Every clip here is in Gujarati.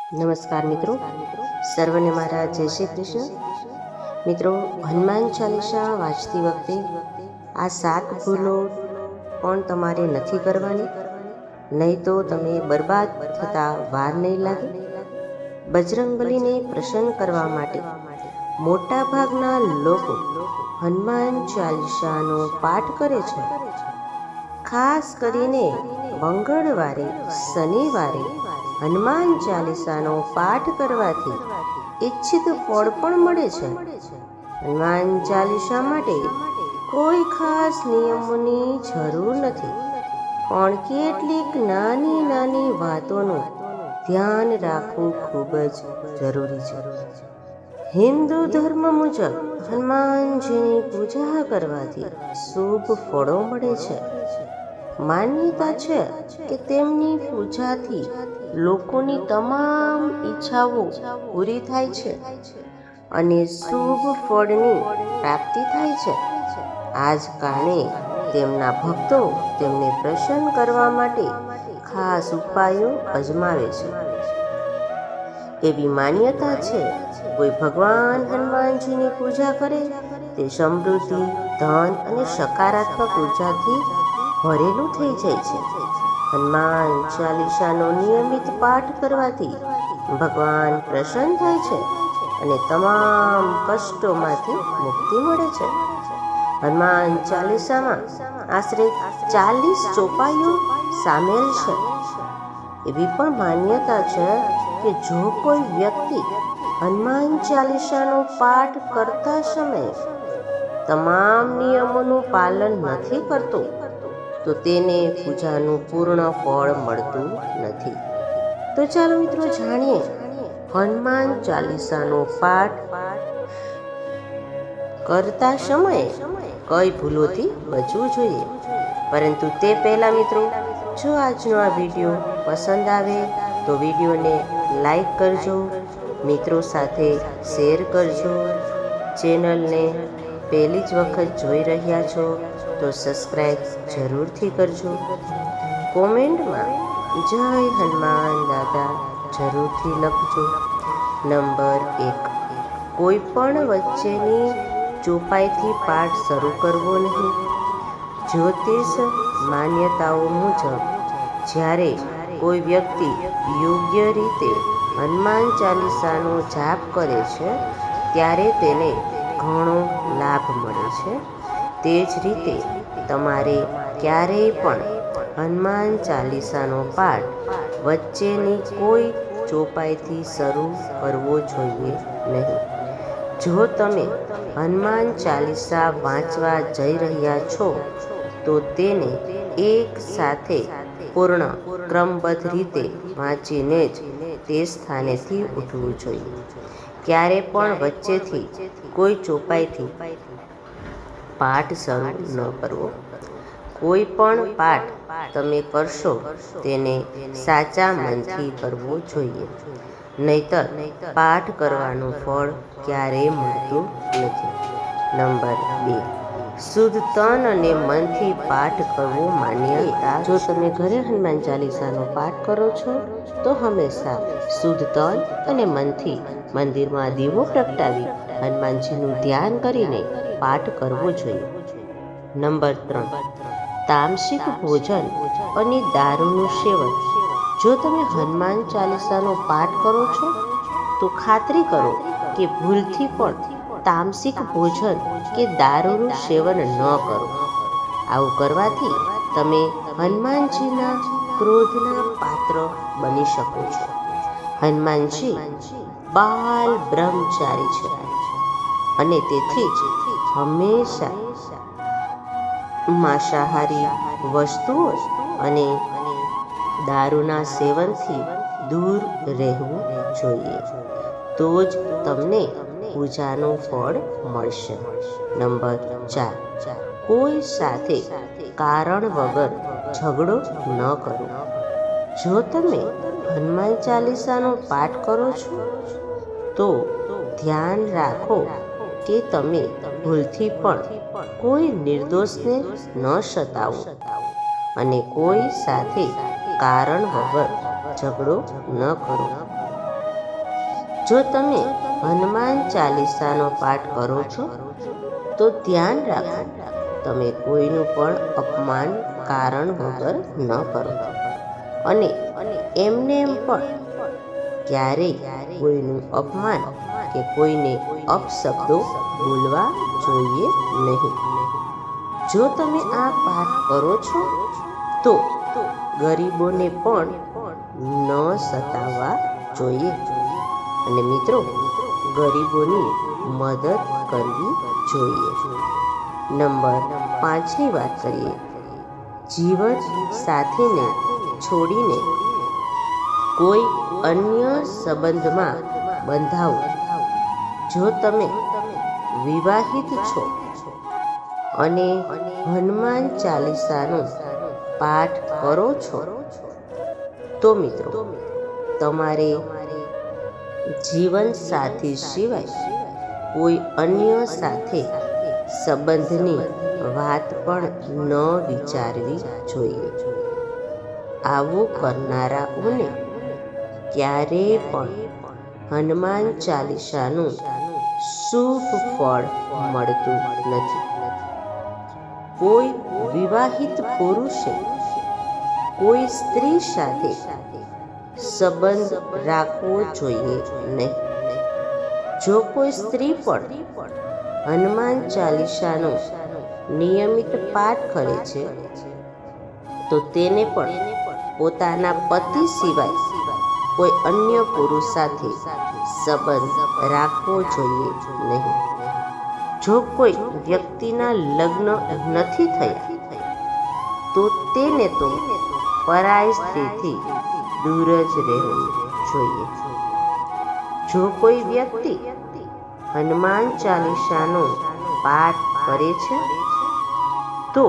નમસ્કાર મિત્રો, સર્વને મારા જય શ્રી કૃષ્ણ. મિત્રો, હનુમાન ચાલીસા વાંચતી વખતે આ 7 ભૂલો પણ તમારે નથી કરવાની, નહીં તો તમે બરબાદ થતા વાર નહીં લાગે. બજરંગબલીને પ્રસન્ન કરવા માટે મોટા ભાગના લોકો હનુમાન ચાલીસાનો પાઠ કરે છે. ખાસ કરીને મંગળવારે, શનિવારે હનુમાન ચાલીસાનો પાઠ કરવાથી ઈચ્છિત ફળ પણ મળે છે. હનુમાન ચાલીસા માટે કોઈ ખાસ નિયમોની જરૂર નથી, પણ કેટલીક નાની નાની વાતોનું ધ્યાન રાખવું ખૂબ જ જરૂરી છે. હિન્દુ ધર્મ મુજબ હનુમાનજીની પૂજા કરવાથી શુભ ફળો મળે છે. માન્યતા છે કે તેમની પૂજાથી લોકોની તમામ ઈચ્છાઓ પૂરી થાય છે અને શુભ ફળની પ્રાપ્તિ થાય છે. આ જ કારણે તેમના ભક્તો તેમને પ્રસન્ન કરવા માટે ખાસ ઉપાયો અજમાવે છે. એવી માન્યતા છે, કોઈ ભગવાન હનુમાનજીની પૂજા કરે તે સમૃદ્ધિ, ધન અને સકારાત્મક ઉર્જાથી ભરેલું થઈ જાય છે. હનુમાન ચાલીસાનો નિયમિત પાઠ કરવાથી ભગવાન પ્રસન્ન થાય છે અને તમામ કષ્ટોમાંથી મુક્તિ મળે છે. હનુમાન ચાલીસામાં આશરે 40 ચોપાઈઓ સામેલ છે. એવી પણ માન્યતા છે કે જો કોઈ વ્યક્તિ હનુમાન ચાલીસાનો પાઠ કરતા સમયે તમામ નિયમોનું પાલન નથી કરતો તો તેને પૂજાનું પૂર્ણ ફળ મળતું નથી. તો ચાલો મિત્રો જાણીએ હનુમાન ચાલીસાનો પાઠ કરતા સમયે કઈ ભૂલોથી બચવું જોઈએ. પરંતુ તે પહેલા મિત્રો, જો આજનો આ વિડીયો પસંદ આવે તો વિડીયોને લાઈક કરજો, મિત્રો સાથે શેર કરજો. ચેનલને પહેલી જ વખત જોઈ રહ્યા છો તો સબસ્ક્રાઈબ જરૂરથી કરજો. કોમેન્ટમાં જય હનુમાન દાદા જરૂરથી લખજો. નંબર 1, કોઈ પણ વચ્ચેની ચોપાઈથી પાઠ શરૂ કરવો નહીં. જ્યોતિષ માન્યતાઓ મુજબ જ્યારે કોઈ વ્યક્તિ યોગ્ય રીતે હનુમાન ચાલીસાનો જાપ કરે છે ત્યારે તેને ઘણો લાભ મળે છે. તે જ રીતે તમારે ક્યારેય પણ હનુમાન ચાલીસાનો પાઠ વચ્ચેની કોઈ ચોપાઈથી શરૂ કરવો જોઈએ નહીં. જો તમે હનુમાન ચાલીસા વાંચવા જઈ રહ્યા છો તો તેને એક સાથે પૂર્ણ ક્રમબદ્ધ રીતે વાંચીને જ તે સ્થાનેથી ઉઠવું જોઈએ. ક્યારે પણ વચ્ચેથી કોઈ ચોપાઈથી પાઠ શરૂ ન કરવો. કોઈ પણ પાઠ તમે કરશો તેને સાચા મનથી કરવો જોઈએ, નહીંતર પાઠ કરવાનું ફળ ક્યારેય મળતું નથી. નંબર 2, શુદ્ધ તન અને મનથી પાઠ કરવો માન્યતા. જો તમે ઘરે હનુમાન ચાલીસાનો પાઠ કરો છો તો હંમેશા શુદ્ધ તન અને મનથી મંદિરમાં દીવો પ્રગટાવી હનુમાનજીનું ધ્યાન કરીને પાઠ કરવો જોઈએ. નંબર 3, તામસિક ભોજન અને દારૂનું સેવન. જો તમે હનુમાન ચાલીસાનો પાઠ કરો છો તો ખાતરી કરો કે ભૂલથી પણ તામસિક ભોજન કે દારૂનું સેવન ન કરો. આવું કરવાથી તમે હનુમાનજીના ક્રોધના પાત્ર બની શકો છો. હનુમાનજી બાલ બ્રહ્મચારી છે અને તેથી જ હંમેશા માંસાહારી વસ્તુઓ અને દારૂના સેવનથી દૂર રહેવું જોઈએ. તો જ તમને પૂજાનું ફળ મળશે. નંબર 4, કોઈ સાથે કારણ વગર ઝઘડો ન કરો. જો તમે હનુમાન ચાલીસાનો પાઠ કરો છો તો ધ્યાન રાખો કે તમે ભૂલથી પણ કોઈ નિર્દોષને ન સતાવો અને કોઈ સાથે કારણ વગર ઝઘડો ન કરો. જો તમે હનુમાન ચાલીસાનો પાઠ કરો છો તો ધ્યાન રાખો, તમે કોઈનું પણ અપમાન કારણ વગર ન કરો અને એમને એમ પણ ક્યારેય કોઈનું અપમાન કે કોઈને અપશબ્દો બોલવા જોઈએ નહીં. જો તમે આ પાઠ કરો છો તો ગરીબોને પણ ન સતાવવા જોઈએ અને મિત્રો, ગરીબોની મદદ કરવી જોઈએ. નંબર 5ની વાત કરીએ. જીવન સાથીને છોડીને કોઈ અન્ય સંબંધમાં બંધાવો. જો તમે વિવાહિત છો અને હનુમાન ચાલીસાનો પાઠ કરો છો તો મિત્રો, તમારે જીવન સાથી સિવાય કોઈ અન્ય સાથે સંબંધની વાત પણ ન વિચારવી જોઈએ. આવું કરનારાઓને ક્યારેય પણ હનુમાન ચાલીસાનું શુભ ફળ મળતું નથી. કોઈ વિવાહિત પુરુષે કોઈ સ્ત્રી સાથે સંબંધ રાખવો જોઈએ નહીં. જો કોઈ સ્ત્રી પણ હનુમાન ચાલીસાનો નિયમિત પાઠ કરે છે તો તેને પણ પોતાના પતિ સિવાય કોઈ અન્ય પુરુષ સાથે સંબંધ રાખવો જોઈએ નહીં. જો કોઈ વ્યક્તિના લગ્ન નથી થયા તો તેને તો પરાઈ સ્ત્રીથી દૂર જ રહેવું જોઈએ. જો કોઈ વ્યક્તિ હનુમાન ચાલીસાનો પાઠ કરે છે તો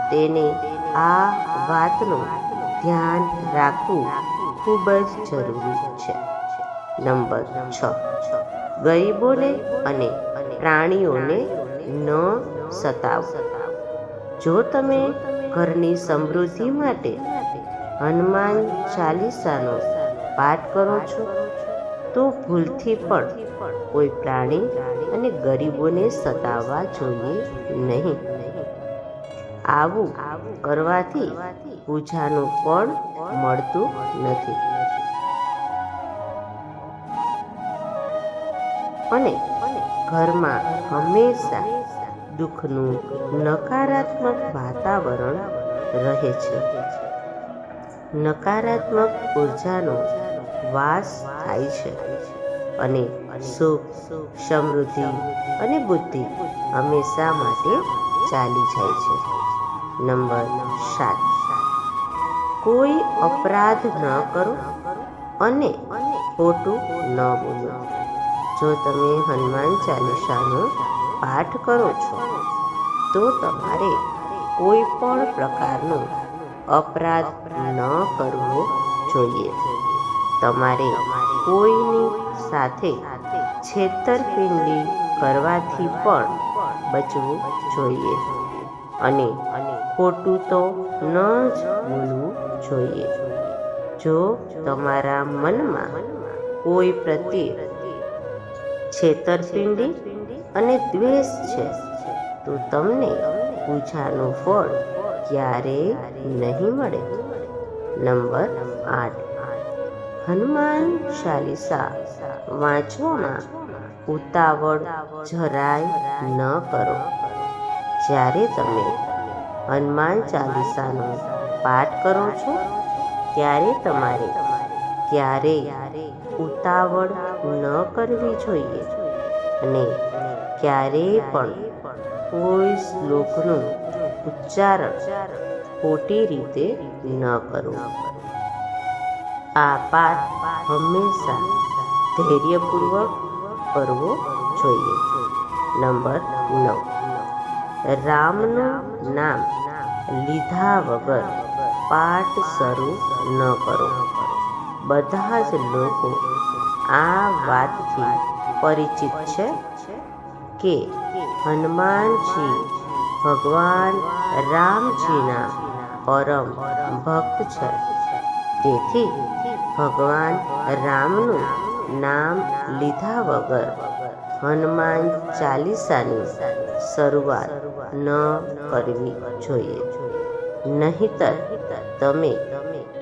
તેને આ વાતનું ધ્યાન રાખવું ખૂબ જ જરૂરી છે. નંબર 6, ગરીબોને અને પ્રાણીઓને ન સતાવો. જો તમે ઘરની સમૃદ્ધિ માટે હનુમાન ચાલીસાનો પાઠ કરો છો તો ભૂલથી પણ કોઈ પ્રાણી અને ગરીબોને સતાવવા જોઈએ નહીં. આવું કરવાથી પૂજાનું ફળ મળતું નથી અને ઘરમાં હંમેશા દુઃખનું નકારાત્મક વાતાવરણ રહે છે. નકારાત્મક ઉર્જાનો વાસ થાય છે અને સુખ, સમૃદ્ધિ અને બુદ્ધિ હંમેશા માટે ચાલી જાય છે. નંબર 7, કોઈ અપરાધ ન કરો અને ખોટું ન બોલો. જો તમે હનુમાન ચાલીસાનો પાઠ કરો છો તો તમારે કોઈ પણ પ્રકારનો અપરાધ ન કરવો જોઈએ. તમારે કોઈની સાથે છેતરપિંડી કરવાથી પણ બચવું જોઈએ અને ખોટું તો ન જ બોલવું જોઈએ. જો તમારા મનમાં કોઈ પ્રત્યે છેતરપિંડી અને દ્વેષ છે તો તમને પૂજાનું ફળ ક્યારેય નહીં મળે. નંબર 8, હનુમાન ચાલીસા વાંચવામાં ઉતાવળ જરાય ન કરો. જ્યારે તમે હનુમાન ચાલીસાનો પાઠ કરો છો ત્યારે તમારે ક્યારેય ઉતાવળ ન કરવી જોઈએ અને ક્યારેય પણ કોઈ શ્લોકનું ઉચ્ચારણ ખોટી રીતે ન કરવું. આ પાઠ હંમેશા ધૈર્યપૂર્વક કરવો જોઈએ. નંબર 9, રામનું નામ લીધા વગર પાઠ શરૂ ન કરો. બધા જ લોકો આ વાતથી પરિચિત છે કે હનુમાનજી ભગવાન રામજીના પરમ ભક્ત છે. તેથી ભગવાન રામનું નામ લીધા વગર હનુમાન ચાલીસાની શરૂઆત ન કરવી જોઈએ, નહીંતર તમે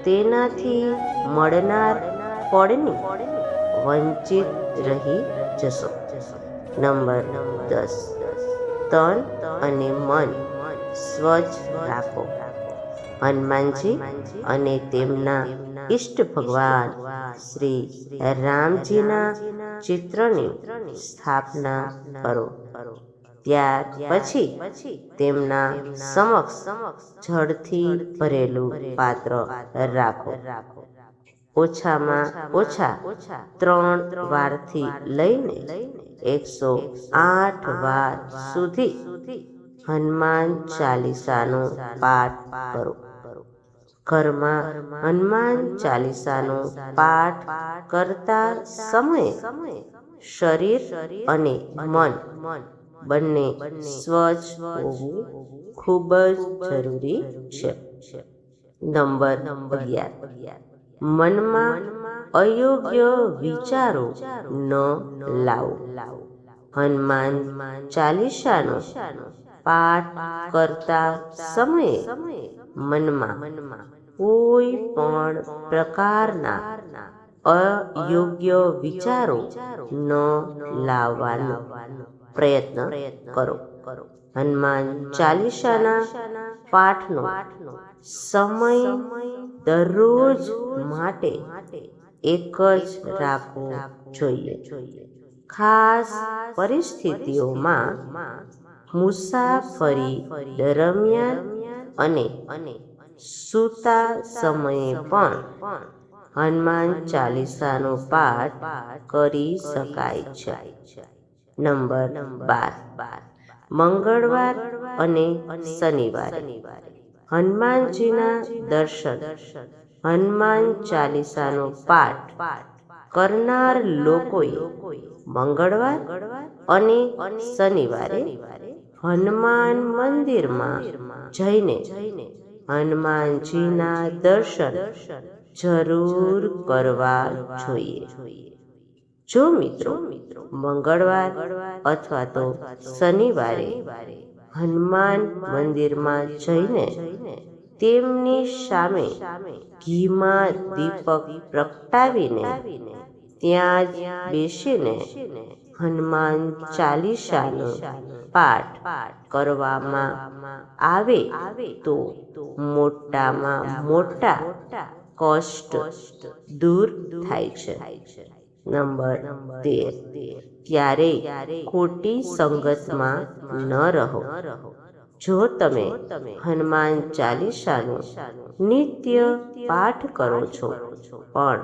તેનાથી મળનાર ફળની વંચિત રહી જશો. નંબર 10, તન અને મન સ્વચ્છ રાખો. હનુમાનજી અને તેમના ઈષ્ટ ભગવાન શ્રી રામજીના ચિત્રની સ્થાપના કરો. ત્યાર પછી તેમના સમક્ષ જળથી ભરેલું પાત્ર રાખો. ઓછામાં ઓછા 3 વારથી લઈને 108 વાર સુધી હનુમાન ચાલીસાનો પાઠ કરો. ઘરમાં હનુમાન ચાલીસાનો પાઠ કરતા સમયે શરીર અને મન બંને સ્વચ્છ હોવું ખૂબ જ જરૂરી છે. નંબર 11, મનમાં અયોગ્ય વિચારો ન લાવો. હનુમાન ચાલીસાનો પાઠ કરતા સમયે મનમાં કોઈ પણ પ્રકારના અયોગ્ય વિચારો ન લાવવાનો પ્રયત્ન કરો. હનુમાન ચાલીસાના પાઠનો સમય દરરોજ માટે એક જ રાખવો જોઈએ. ખાસ પરિસ્થિતિઓમાં, મુસાફરી દરમિયાન અને સૂતા સમયે પણ હનુમાન ચાલીસાનો પાઠ કરી શકાય છે. નંબર 12, મંગળવાર અને શનિવારે હનુમાનજીના દર્શન. હનુમાન ચાલીસાનો પાઠ કરનાર લોકોએ મંગળવાર અને શનિવારે હનુમાન મંદિરમાં જઈને હનુમાનજીના દર્શન જરૂર કરવા જોઈએ. જો મિત્રો મંગળવાર અથવા તો શનિવારે હનુમાન મંદિરમાં જઈને તેમની સામે ઘીમાં દીપક પ્રગટાવીને ત્યાં જ બેસીને હનુમાન ચાલીસાનો પાઠ કરવામાં આવે તો મોટામાં મોટા કષ્ટ દૂર થાય છે. નંબર 13, ક્યારેય ખોટી સંગતમાં ન રહો. જો તમે હનુમાન ચાલીસાનો નિત્ય પાઠ કરો છો પણ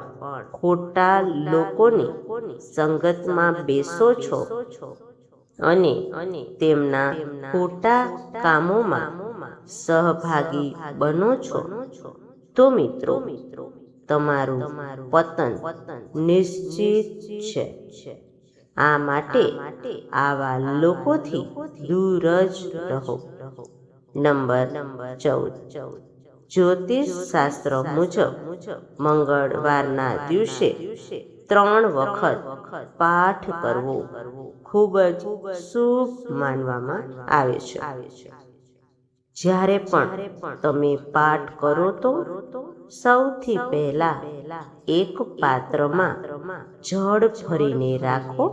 ખોટા લોકોની સંગતમાં બેસો છો અને તેમના ખોટા કામોમાં સહભાગી બનો છો તો મિત્રો તમારું પતન નિશ્ચિત છે. આ માટે આવા લોકોથી દૂર જ રહો. નંબર 14, જ્યોતિષ શાસ્ત્ર મુજબ મંગળવારના દિવસે 3 વખત પાઠ કરવો ખૂબ જ શુભ માનવામાં આવે છે. જ્યારે પણ તમે પાઠ કરો તો સૌથી પહેલા એક પાત્રમાં જળ ભરીને રાખો.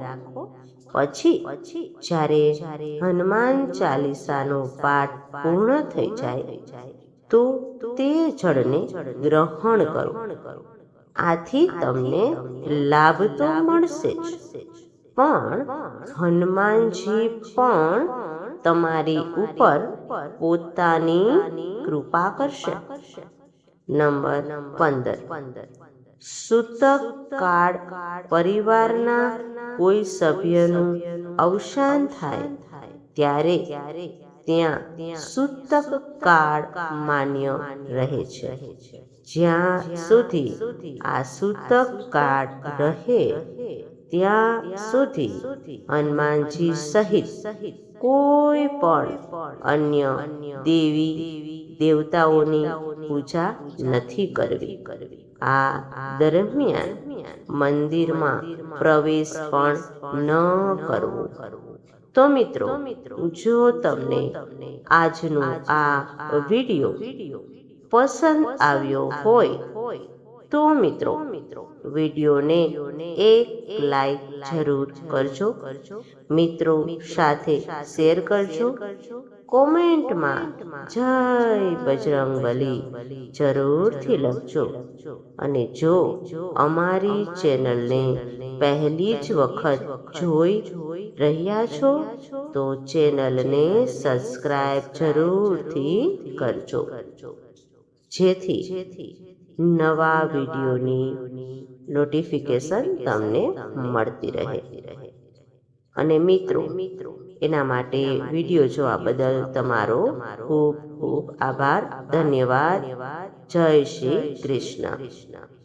પછી જ્યારે હનુમાન ચાલીસાનો પાઠ પૂર્ણ થઈ જાય તો તે જળને ગ્રહણ કરો. આથી તમને લાભ તો મળશે જ, પણ હનુમાનજી પણ તમારી ઉપર પોતાની કૃપા કરશે. નંબર 15, સૂતક કાળ પરિવારના કોઈ સભ્યનું અવસાન થાય ત્યારે ત્યાં સૂતક કાળ માન્ય રહે છે. જ્યાં સુધી આ સૂતક કાળ રહે ત્યાં સુધી હનુમાનજી સહિત કોઈ પણ અન્ય દેવી દેવતાઓની પૂજા નથી કરવી. આ દરમિયાન મંદિરમાં પ્રવેશ પણ ન કરવો. તો મિત્રો, જો તમને આજનો આ વિડીયો પસંદ આવ્યો હોય તો મિત્રો વિડીયોને એક લાઈક જરૂર કરજો. મિત્રો સાથે શેર કરજો. કોમેન્ટમાં જય બજરંગબલી જરૂરથી લખજો. અને જો અમારી ચેનલને પહેલી જ વખત જોઈ રહ્યા છો તો ચેનલને સબસ્ક્રાઇબ જરૂરથી કરજો, જેથી નવા વિડીયોની નોટિફિકેશન તમને મળતી રહે. અને મિત્રો, એના માટે વિડીયો જોવા બદલ તમારો ખૂબ ખૂબ આભાર. ધન્યવાદ. જય શ્રી કૃષ્ણ.